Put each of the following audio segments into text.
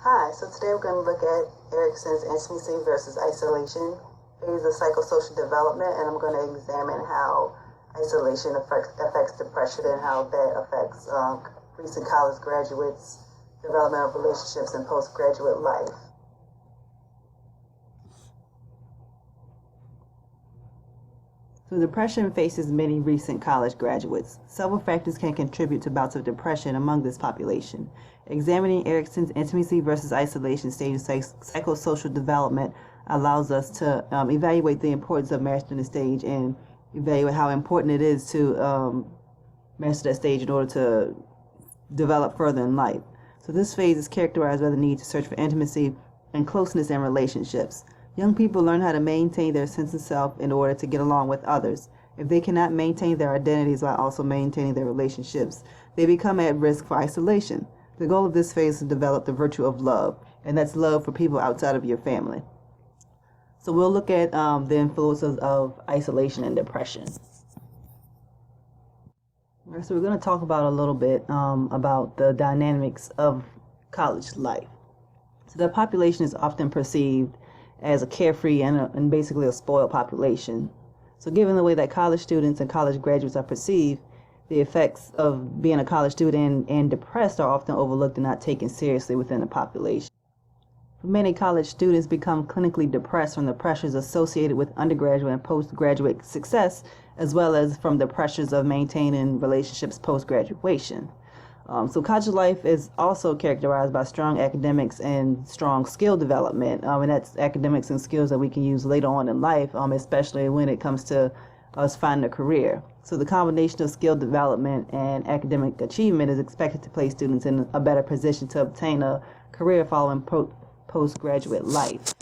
Hi, so today we're going to look at Erickson's intimacy versus isolation phase of psychosocial development, and I'm going to examine how isolation affects depression and how that affects recent college graduates' development of relationships and postgraduate life. So depression faces many recent college graduates. Several factors can contribute to bouts of depression among this population. Examining Erickson's intimacy versus isolation stage of psychosocial development allows us to evaluate the importance of mastering the stage and evaluate how important it is to master that stage in order to develop further in life. So this phase is characterized by the need to search for intimacy and closeness in relationships. Young people learn how to maintain their sense of self in order to get along with others. If they cannot maintain their identities while also maintaining their relationships, they become at risk for isolation. The goal of this phase is to develop the virtue of love, and that's love for people outside of your family. So we'll look at the influences of isolation and depression. All right, so we're going to talk about a little bit about the dynamics of college life. So the population is often perceived as a carefree and basically a spoiled population. So given the way that college students and college graduates are perceived, the effects of being a college student and depressed are often overlooked and not taken seriously within the population. Many college students become clinically depressed from the pressures associated with undergraduate and postgraduate success, as well as from the pressures of maintaining relationships post-graduation. So college life is also characterized by strong academics and strong skill development, and that's academics and skills that we can use later on in life, especially when it comes to us finding a career. So the combination of skill development and academic achievement is expected to place students in a better position to obtain a career following postgraduate life.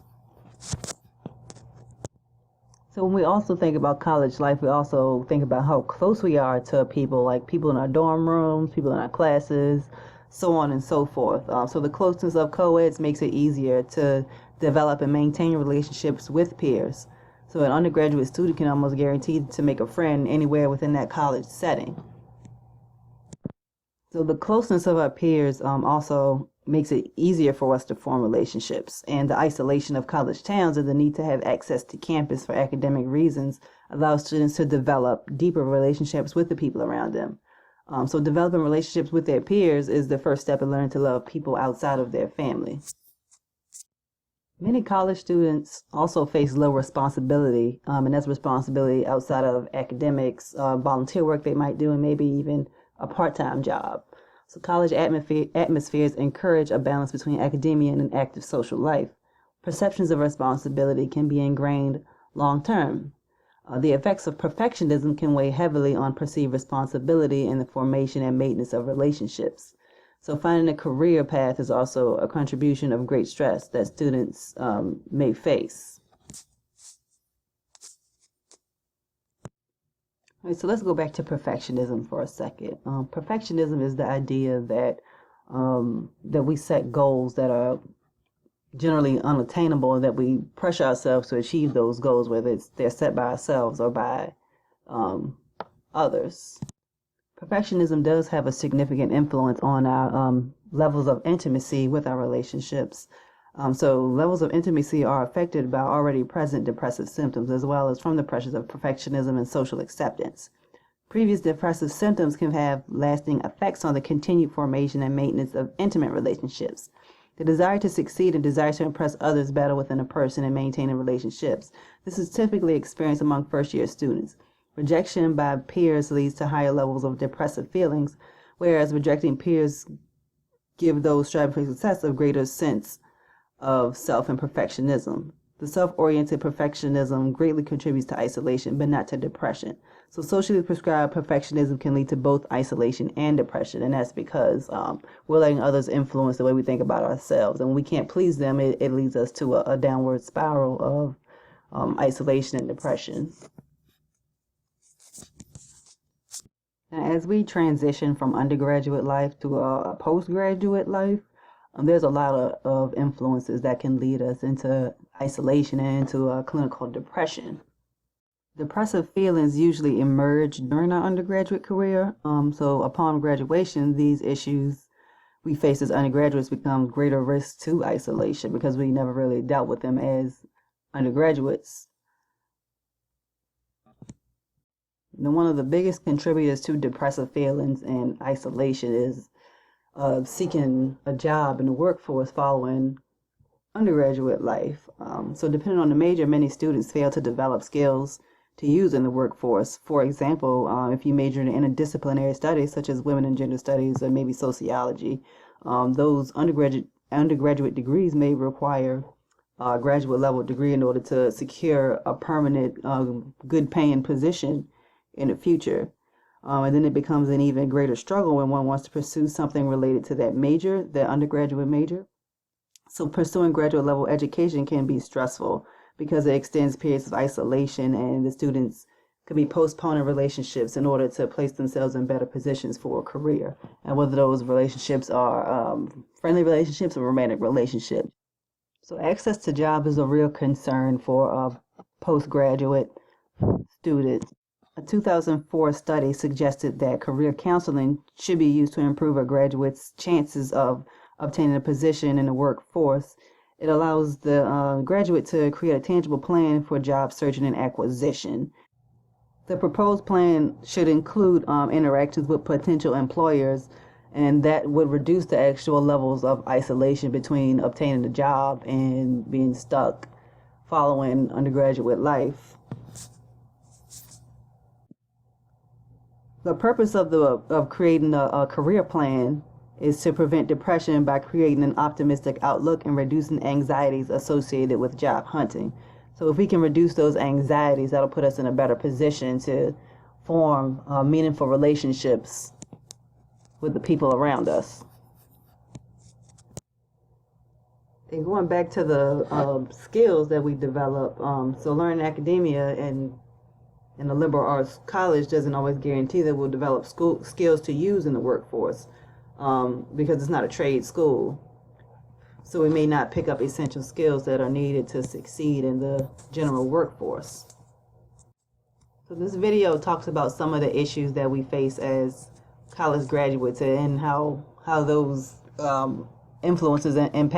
So when we also think about college life, we also think about how close we are to people, like people in our dorm rooms, people in our classes, so on and so forth. So the closeness of co-eds makes it easier to develop and maintain relationships with peers. So an undergraduate student can almost guarantee to make a friend anywhere within that college setting. So the closeness of our peers also makes it easier for us to form relationships. And the isolation of college towns and the need to have access to campus for academic reasons allows students to develop deeper relationships with the people around them. So developing relationships with their peers is the first step in learning to love people outside of their family. Many college students also face low responsibility, and that's responsibility outside of academics, volunteer work they might do, and maybe even a part-time job. So college atmospheres encourage a balance between academia and an active social life. Perceptions of responsibility can be ingrained long-term. The effects of perfectionism can weigh heavily on perceived responsibility in the formation and maintenance of relationships. So finding a career path is also a contribution of great stress that students may face. All right, so let's go back to perfectionism for a second. Perfectionism is the idea that that we set goals that are generally unattainable and that we pressure ourselves to achieve those goals, whether they're set by ourselves or by others. Perfectionism does have a significant influence on our levels of intimacy with our relationships. So levels of intimacy are affected by already present depressive symptoms as well as from the pressures of perfectionism and social acceptance. Previous depressive symptoms can have lasting effects on the continued formation and maintenance of intimate relationships. The desire to succeed and desire to impress others battle within a person and maintaining relationships. This is typically experienced among first-year students. Rejection by peers leads to higher levels of depressive feelings, whereas rejecting peers give those striving for success a greater sense of self and perfectionism. The self-oriented perfectionism greatly contributes to isolation, but not to depression. So socially prescribed perfectionism can lead to both isolation and depression, and that's because we're letting others influence the way we think about ourselves, and when we can't please them, it leads us to a downward spiral of isolation and depression. As we transition from undergraduate life to a postgraduate life, there's a lot of influences that can lead us into isolation and into clinical depression. Depressive feelings usually emerge during our undergraduate career. So upon graduation, these issues we face as undergraduates become greater risks to isolation because we never really dealt with them as undergraduates. Now, one of the biggest contributors to depressive feelings and isolation is seeking a job in the workforce following undergraduate life. So depending on the major, many students fail to develop skills to use in the workforce. For example, if you majored in interdisciplinary studies such as women and gender studies or maybe sociology, those undergraduate degrees may require a graduate level degree in order to secure a permanent, good paying position in the future. And then it becomes an even greater struggle when one wants to pursue something related to that major, that undergraduate major. So pursuing graduate level education can be stressful because it extends periods of isolation, and the students could be postponing relationships in order to place themselves in better positions for a career. And whether those relationships are friendly relationships or romantic relationships. So access to jobs is a real concern for postgraduate students. A 2004 study suggested that career counseling should be used to improve a graduate's chances of obtaining a position in the workforce. It allows the graduate to create a tangible plan for job searching and acquisition. The proposed plan should include interactions with potential employers, and that would reduce the actual levels of isolation between obtaining a job and being stuck following undergraduate life. The purpose of creating a career plan is to prevent depression by creating an optimistic outlook and reducing anxieties associated with job hunting. So if we can reduce those anxieties, that'll put us in a better position to form meaningful relationships with the people around us. And going back to the skills that we develop, so learning academia and in a liberal arts college doesn't always guarantee that we'll develop skills to use in the workforce because it's not a trade school. So we may not pick up essential skills that are needed to succeed in the general workforce. So this video talks about some of the issues that we face as college graduates and how those influences and impact.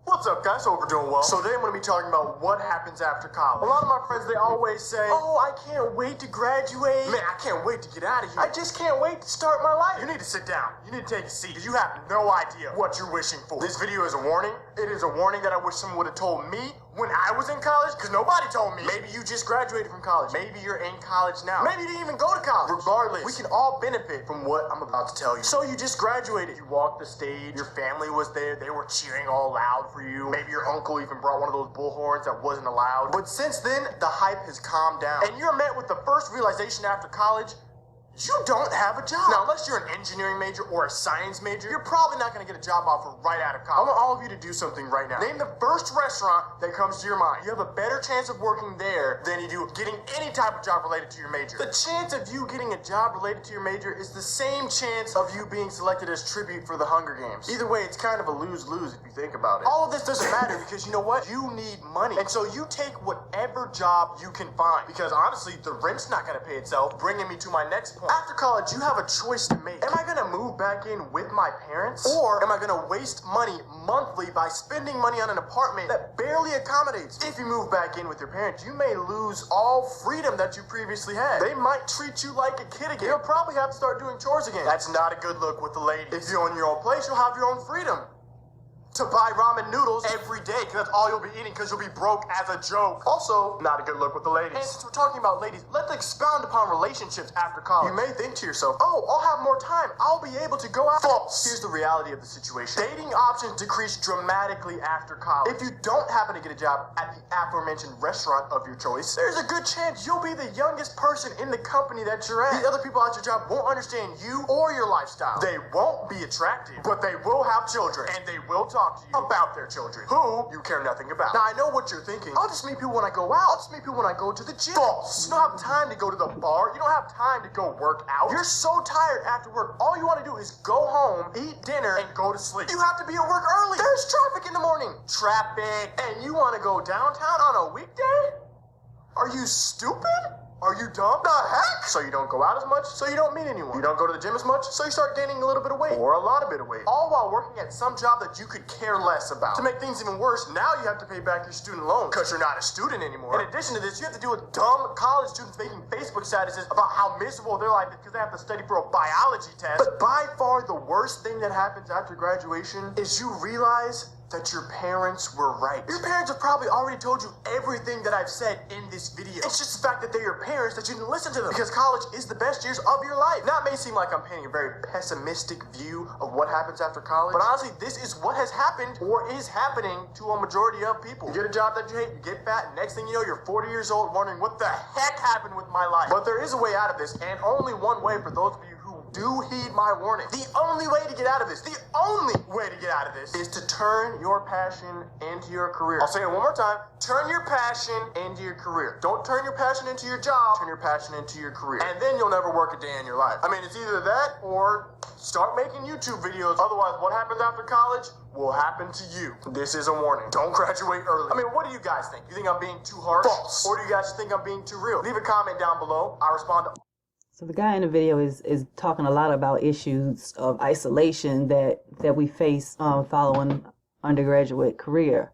What's up, guys? Hope we're doing well. So today I'm going to be talking about what happens after college. A lot of my friends, they always say, oh, I can't wait to graduate. Man, I can't wait to get out of here. I just can't wait to start my life. You need to sit down. You need to take a seat because you have no idea what you're wishing for. This video is a warning. It is a warning that I wish someone would have told me when I was in college, because nobody told me. Maybe you just graduated from college. Maybe you're in college now. Maybe you didn't even go to college. Regardless, we can all benefit from what I'm about to tell you. So you just graduated. You walked the stage. Your family was there. They were cheering all loud for you. Maybe your uncle even brought one of those bullhorns that wasn't allowed. But since then, the hype has calmed down. And you're met with the first realization after college, you don't have a job. Now, unless you're an engineering major or a science major, you're probably not going to get a job offer right out of college. I want all of you to do something right now. Name the first restaurant that comes to your mind. You have a better chance of working there than you do getting any type of job related to your major. The chance of you getting a job related to your major is the same chance of you being selected as tribute for the Hunger Games. Either way, it's kind of a lose-lose if you think about it. All of this doesn't matter because you know what? You need money. And so you take whatever job you can find. Because honestly, the rent's not going to pay itself, bringing me to my next point. After college, you have a choice to make. Am I going to move back in with my parents? Or am I going to waste money monthly by spending money on an apartment that barely accommodates you? If you move back in with your parents, you may lose all freedom that you previously had. They might treat you like a kid again. You'll probably have to start doing chores again. That's not a good look with the ladies. If you own your own place, you'll have your own freedom to buy ramen noodles every day, because that's all you'll be eating, because you'll be broke as a joke. Also, not a good look with the ladies. And since we're talking about ladies, let's expound upon relationships after college. You may think to yourself, oh, I'll have more time. I'll be able to go out. False. Here's the reality of the situation. Dating options decrease dramatically after college. If you don't happen to get a job at the aforementioned restaurant of your choice, there's a good chance you'll be the youngest person in the company that you're at. The other people at your job won't understand you or your lifestyle. They won't be attractive, but they will have children, and they will talk to you about their children, who you care nothing about. Now, I know what you're thinking. I'll just meet people when I go out. I'll just meet people when I go to the gym. False. You don't have time to go to the bar. You don't have time to go work out. You're so tired after work. All you want to do is go home, eat dinner, and go to sleep. You have to be at work early. There's traffic in the morning. Traffic. And you want to go downtown on a weekday? Are you stupid? Are you dumb? The heck? So you don't go out as much, so you don't meet anyone. You don't go to the gym as much, so you start gaining a little bit of weight. Or a lot of bit of weight. All while working at some job that you could care less about. To make things even worse, now you have to pay back your student loan because you're not a student anymore. In addition to this, you have to deal with dumb college students making Facebook statuses about how miserable their life is because they have to study for a biology test. But by far the worst thing that happens after graduation is you realize that your parents were right. Your parents have probably already told you everything that I've said in this video. It's just the fact that they're your parents that you didn't listen to them because college is the best years of your life. Now, it may seem like I'm painting a very pessimistic view of what happens after college, but honestly, this is what has happened or is happening to a majority of people. You get a job that you hate, you get fat, and next thing you know, you're 40 years old wondering what the heck happened with my life. But there is a way out of this, and only one way for those of you who do heed my warning. The only way to get out of this, the only way to get out of this is to turn your passion into your career. I'll say it one more time. Turn your passion into your career. Don't turn your passion into your job. Turn your passion into your career. And then you'll never work a day in your life. I mean, it's either that or start making YouTube videos. Otherwise, what happens after college will happen to you. This is a warning. Don't graduate early. I mean, what do you guys think? You think I'm being too harsh? False. Or do you guys think I'm being too real? Leave a comment down below. I respond to So the guy in the video is talking a lot about issues of isolation that we face following undergraduate career.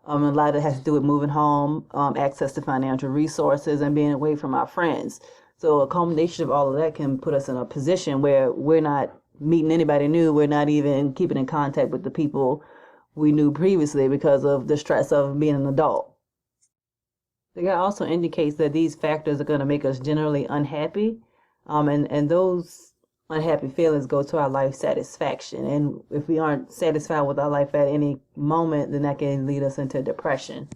A lot of it has to do with moving home, access to financial resources, and being away from our friends. So a combination of all of that can put us in a position where we're not meeting anybody new. We're not even keeping in contact with the people we knew previously because of the stress of being an adult. The guy also indicates that these factors are going to make us generally unhappy. And those unhappy feelings go to our life satisfaction. And if we aren't satisfied with our life at any moment, then that can lead us into depression.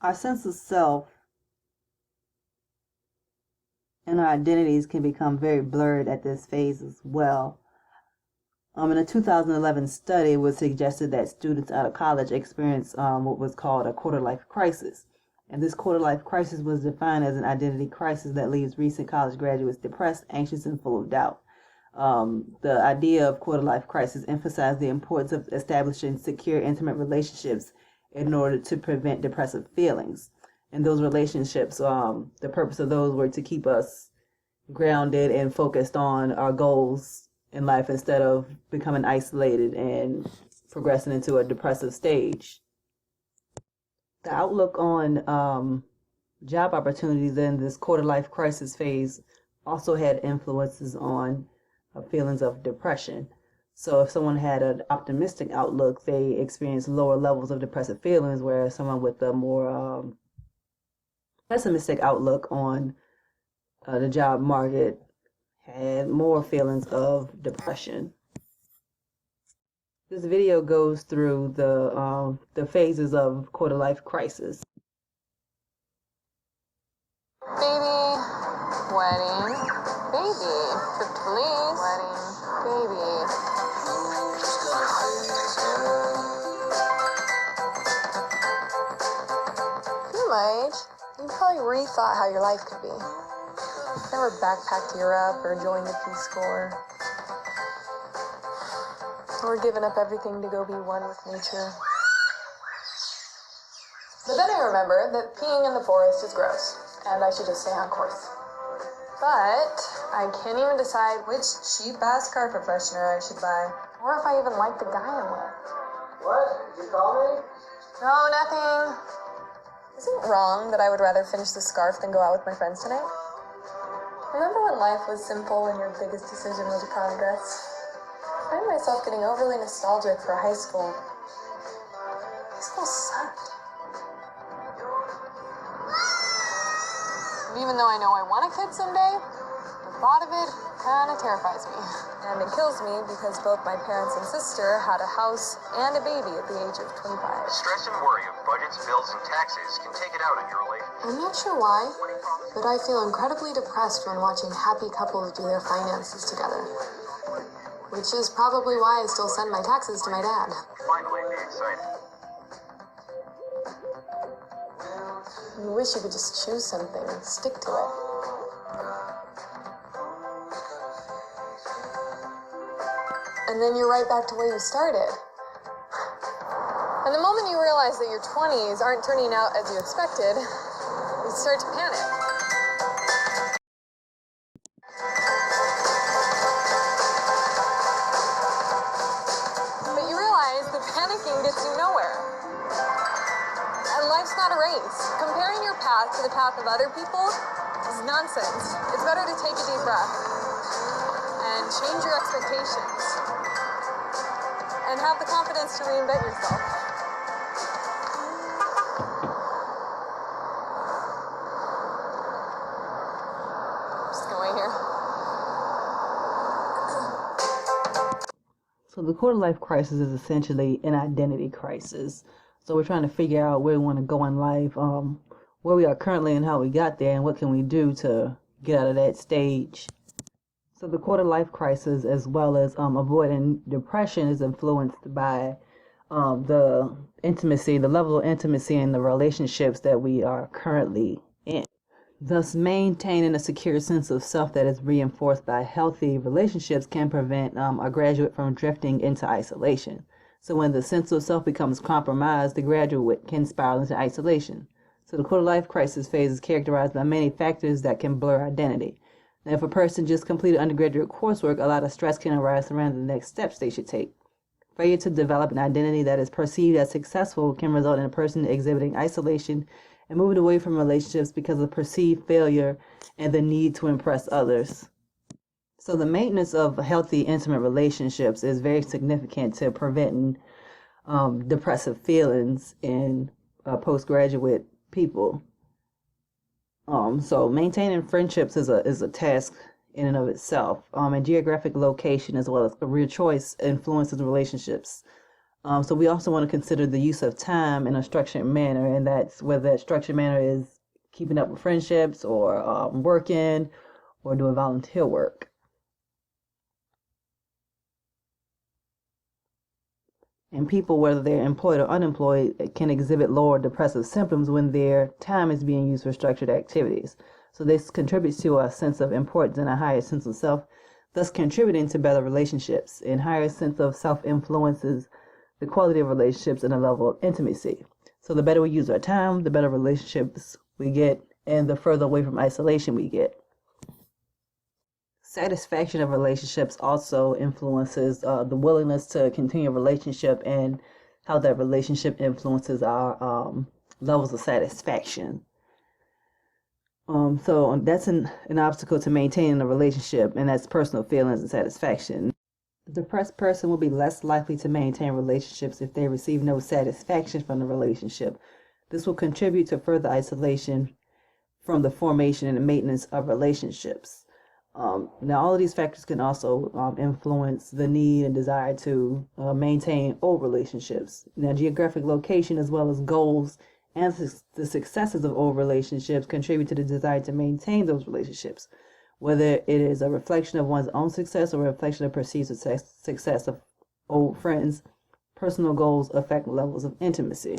Our sense of self and our identities can become very blurred at this phase as well. In a 2011 study, it was suggested that students out of college experience what was called a quarter-life crisis. And this quarter-life crisis was defined as an identity crisis that leaves recent college graduates depressed, anxious, and full of doubt. The idea of quarter-life crisis emphasized the importance of establishing secure, intimate relationships in order to prevent depressive feelings. And those relationships, the purpose of those were to keep us grounded and focused on our goals in life instead of becoming isolated and progressing into a depressive stage. The outlook on job opportunities in this quarter-life crisis phase also had influences on feelings of depression. So if someone had an optimistic outlook, they experienced lower levels of depressive feelings, whereas someone with a more pessimistic outlook on the job market had more feelings of depression. This video goes through the phases of quarter-life crisis. Baby, wedding, baby, trip to Belize, wedding, baby. You're my age. You probably rethought how your life could be. Never backpacked Europe or joined the Peace Corps. Or given up everything to go be one with nature. But then I remember that peeing in the forest is gross, and I should just stay on course. But I can't even decide which cheap-ass carpet freshener I should buy, or if I even like the guy I'm with. What? Did you call me? No, nothing. Isn't it wrong that I would rather finish the scarf than go out with my friends tonight? Remember when life was simple and your biggest decision was a progress? I find myself getting overly nostalgic for high school. High school sucked. And even though I know I want a kid someday, the thought of it kind of terrifies me. And it kills me because both my parents and sister had a house and a baby at the age of 25. Stress and worry of budgets, bills, and taxes can take it out on your relationship. I'm not sure why, but I feel incredibly depressed when watching happy couples do their finances together. Which is probably why I still send my taxes to my dad. Finally, be excited. I wish you could just choose something and stick to it. And then you're right back to where you started. And the moment you realize that your 20s aren't turning out as you expected, you start to panic. But you realize that panicking gets you nowhere. And life's not a race. Comparing your path to the path of other people is nonsense. It's better to take a deep breath and change your expectations and have the confidence to reinvent yourself. Just going here. So the quarter life crisis is essentially an identity crisis. So we're trying to figure out where we want to go in life, where we are currently and how we got there, and what can we do to get out of that stage. So the quarter life crisis, as well as avoiding depression, is influenced by the intimacy, the level of intimacy in the relationships that we are currently in. Thus, maintaining a secure sense of self that is reinforced by healthy relationships can prevent a graduate from drifting into isolation. So when the sense of self becomes compromised, the graduate can spiral into isolation. So the quarter life crisis phase is characterized by many factors that can blur identity. Now, if a person just completed undergraduate coursework, a lot of stress can arise surrounding the next steps they should take. Failure to develop an identity that is perceived as successful can result in a person exhibiting isolation and moving away from relationships because of perceived failure and the need to impress others. So the maintenance of healthy, intimate relationships is very significant to preventing depressive feelings in postgraduate people. So maintaining friendships is a task in and of itself. And geographic location as well as career choice influences relationships. So we also want to consider the use of time in a structured manner, and that's whether that structured manner is keeping up with friendships or working or doing volunteer work. And people, whether they're employed or unemployed, can exhibit lower depressive symptoms when their time is being used for structured activities. So this contributes to a sense of importance and a higher sense of self, thus contributing to better relationships. And higher sense of self influences the quality of relationships and the level of intimacy. So the better we use our time, the better relationships we get, and the further away from isolation we get. Satisfaction of relationships also influences the willingness to continue a relationship and how that relationship influences our levels of satisfaction. So that's an obstacle to maintaining a relationship, and that's personal feelings and satisfaction. The depressed person will be less likely to maintain relationships if they receive no satisfaction from the relationship. This will contribute to further isolation from the formation and maintenance of relationships. Now, all of these factors can also influence the need and desire to maintain old relationships. Now, geographic location as well as goals and the successes of old relationships contribute to the desire to maintain those relationships, whether it is a reflection of one's own success or a reflection of perceived success of old friends. Personal goals affect levels of intimacy.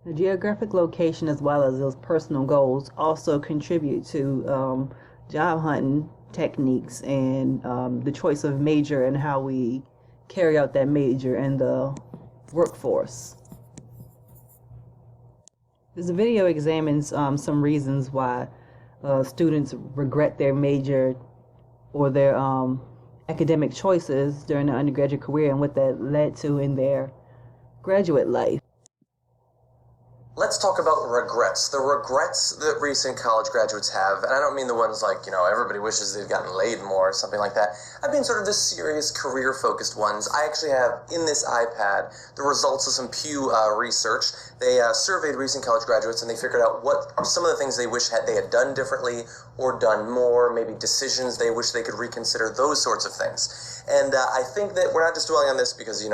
The geographic location as well as those personal goals also contribute to job hunting techniques and the choice of major and how we carry out that major in the workforce. This video examines some reasons why students regret their major or their academic choices during their undergraduate career and what that led to in their graduate life. Let's talk about regrets. The regrets that recent college graduates have, and I don't mean the ones like, everybody wishes they'd gotten laid more or something like that. I mean sort of the serious career-focused ones. I actually have in this iPad the results of some Pew research. They surveyed recent college graduates and they figured out what are some of the things they wish they had done differently or done more, maybe decisions they wish they could reconsider, those sorts of things. And I think that we're not just dwelling on this because, they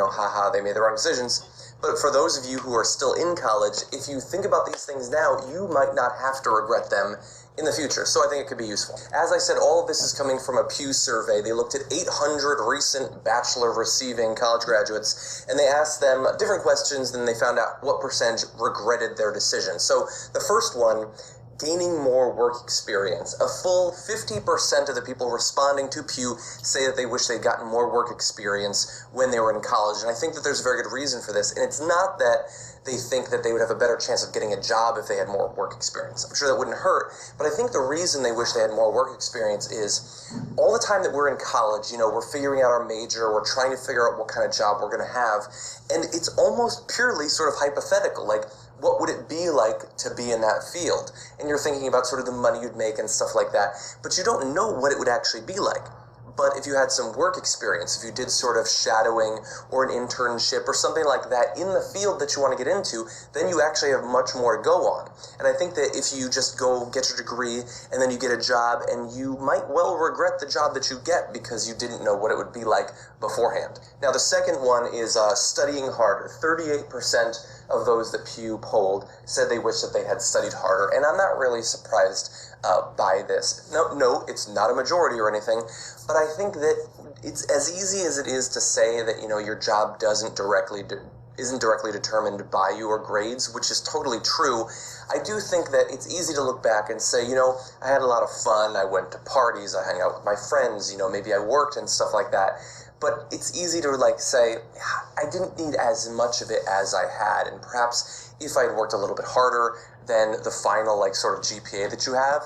made the wrong decisions. But for those of you who are still in college, if you think about these things now, you might not have to regret them in the future. So I think it could be useful. As I said, all of this is coming from a Pew survey. They looked at 800 recent bachelor-receiving college graduates, and they asked them different questions, and they found out what percentage regretted their decision. So the first one, gaining more work experience. A full 50% of the people responding to Pew say that they wish they'd gotten more work experience when they were in college, and I think that there's a very good reason for this, and it's not that they think that they would have a better chance of getting a job if they had more work experience. I'm sure that wouldn't hurt, but I think the reason they wish they had more work experience is all the time that we're in college, we're figuring out our major, we're trying to figure out what kind of job we're going to have, and it's almost purely sort of hypothetical, like, what would it be like to be in that field? And you're thinking about sort of the money you'd make and stuff like that, but you don't know what it would actually be like. But if you had some work experience, if you did sort of shadowing or an internship or something like that in the field that you want to get into, then you actually have much more to go on. And I think that if you just go get your degree and then you get a job, and you might well regret the job that you get because you didn't know what it would be like beforehand. Now, the second one is studying harder. 38% of those that Pew polled said they wish that they had studied harder, and I'm not really surprised by this. No, it's not a majority or anything, but I think that it's as easy as it is to say that, your job isn't directly determined by your grades, which is totally true. I do think that it's easy to look back and say, I had a lot of fun, I went to parties, I hung out with my friends, maybe I worked and stuff like that. But it's easy to say, I didn't need as much of it as I had, and perhaps if I'd worked a little bit harder than the final sort of GPA that you have,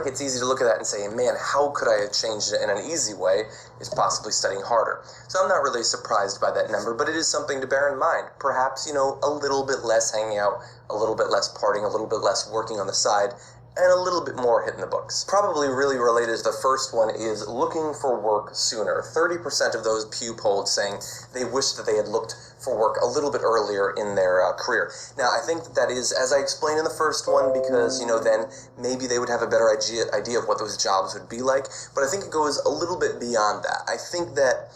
it's easy to look at that and say, man, how could I have changed it in an easy way, is possibly studying harder. So I'm not really surprised by that number, but it is something to bear in mind. Perhaps, a little bit less hanging out, a little bit less partying, a little bit less working on the side, and a little bit more hitting the books. Probably really related to the first one is looking for work sooner. 30% of those Pew polled saying they wish that they had looked for work a little bit earlier in their career. Now, I think that is, as I explained in the first one, because, then maybe they would have a better idea of what those jobs would be like, but I think it goes a little bit beyond that. I think that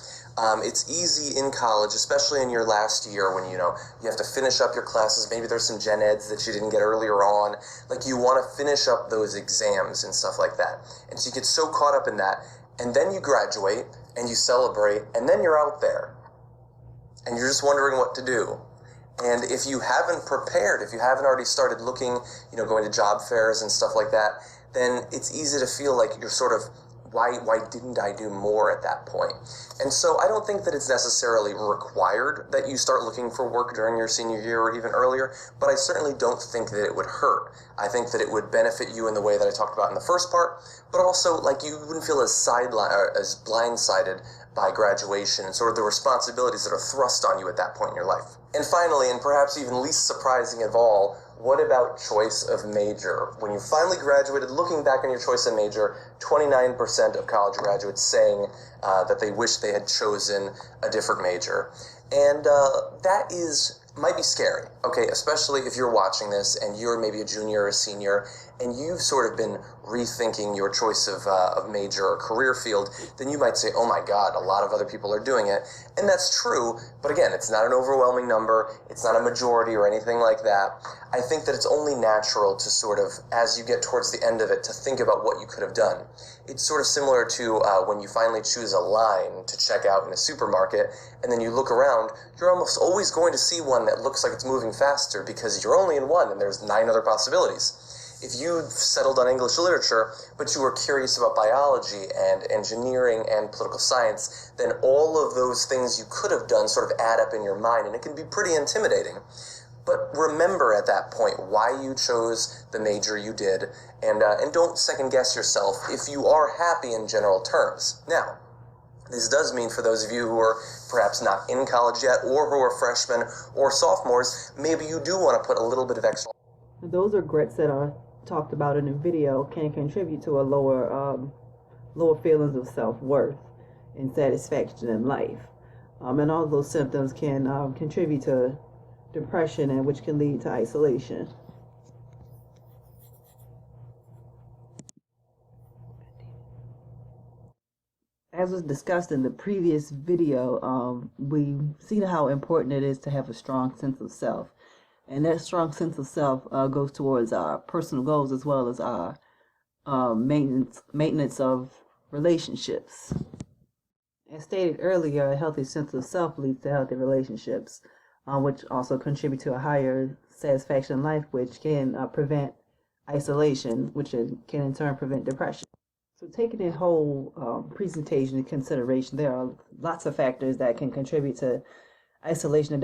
it's easy in college, especially in your last year when, you have to finish up your classes. Maybe there's some gen eds that you didn't get earlier on. You want to finish up those exams and stuff like that. And so you get so caught up in that, and then you graduate, and you celebrate, and then you're out there. And you're just wondering what to do. And if you haven't prepared, if you haven't already started looking, going to job fairs and stuff like that, then it's easy to feel like you're sort of, why didn't I do more at that point? And so I don't think that it's necessarily required that you start looking for work during your senior year or even earlier, but I certainly don't think that it would hurt. I think that it would benefit you in the way that I talked about in the first part, but also you wouldn't feel as blindsided by graduation and sort of the responsibilities that are thrust on you at that point in your life. And finally, and perhaps even least surprising of all, what about choice of major? When you finally graduated, looking back on your choice of major, 29% of college graduates saying that they wish they had chosen a different major. And that might be scary, okay? Especially if you're watching this and you're maybe a junior or a senior and you've sort of been rethinking your choice of major or career field, then you might say, oh my God, a lot of other people are doing it. And that's true, but again, it's not an overwhelming number, it's not a majority or anything like that. I think that it's only natural to sort of, as you get towards the end of it, to think about what you could have done. It's sort of similar to when you finally choose a line to check out in a supermarket, and then you look around, you're almost always going to see one that looks like it's moving faster because you're only in one and there's 9 other possibilities. If you've settled on English literature, but you were curious about biology and engineering and political science, then all of those things you could have done sort of add up in your mind, and it can be pretty intimidating. But remember at that point why you chose the major you did, and don't second guess yourself if you are happy in general terms. Now, this does mean for those of you who are perhaps not in college yet, or who are freshmen or sophomores, maybe you do want to put a little bit of extra. Those regrets that are talked about in the video can contribute to a lower feelings of self-worth and satisfaction in life. And all those symptoms can contribute to depression, and which can lead to isolation. As was discussed in the previous video, we see how important it is to have a strong sense of self. And that strong sense of self goes towards our personal goals as well as our maintenance of relationships. As stated earlier, a healthy sense of self leads to healthy relationships, which also contribute to a higher satisfaction in life, which can prevent isolation, which can in turn prevent depression. So taking the whole presentation into consideration, there are lots of factors that can contribute to isolation and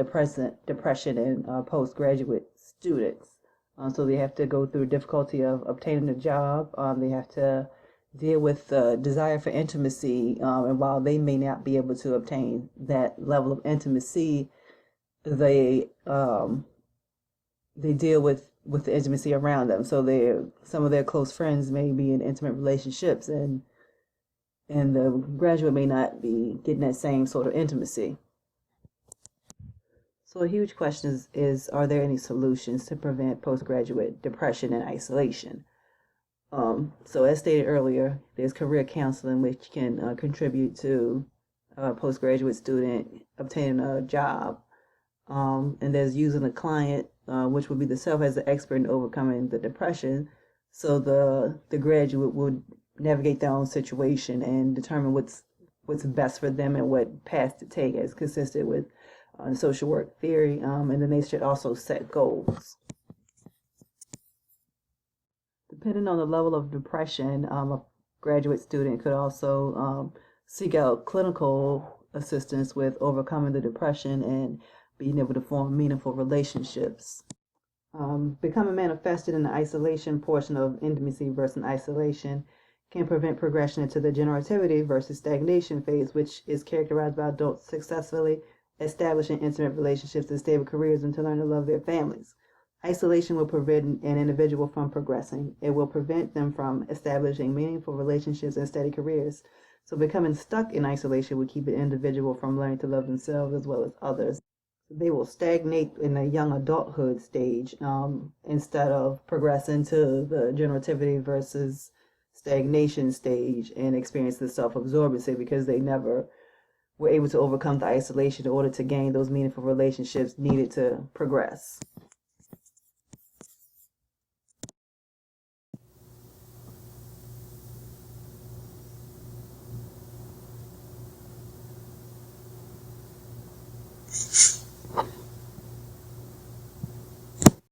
depression in postgraduate students. So they have to go through difficulty of obtaining a job. They have to deal with the desire for intimacy, and while they may not be able to obtain that level of intimacy, they deal with the intimacy around them. So some of their close friends may be in intimate relationships, and the graduate may not be getting that same sort of intimacy. So a huge question is are there any solutions to prevent postgraduate depression and isolation? So as stated earlier, there's career counseling, which can contribute to a postgraduate student obtaining a job. And there's using a client, which would be the self as the expert in overcoming the depression. So the graduate would navigate their own situation and determine what's best for them and what path to take, as consistent with social work theory. And then they should also set goals. Depending on the level of depression, a graduate student could also seek out clinical assistance with overcoming the depression and being able to form meaningful relationships. Becoming manifested in the isolation portion of intimacy versus isolation can prevent progression into the generativity versus stagnation phase, which is characterized by adults successfully establishing intimate relationships and stable careers and to learn to love their families. Isolation will prevent an individual from progressing. It will prevent them from establishing meaningful relationships and steady careers. So becoming stuck in isolation will keep an individual from learning to love themselves as well as others. They will stagnate in the young adulthood stage instead of progressing to the generativity versus stagnation stage and experience the self-absorbency, because they never were able to overcome the isolation in order to gain those meaningful relationships needed to progress.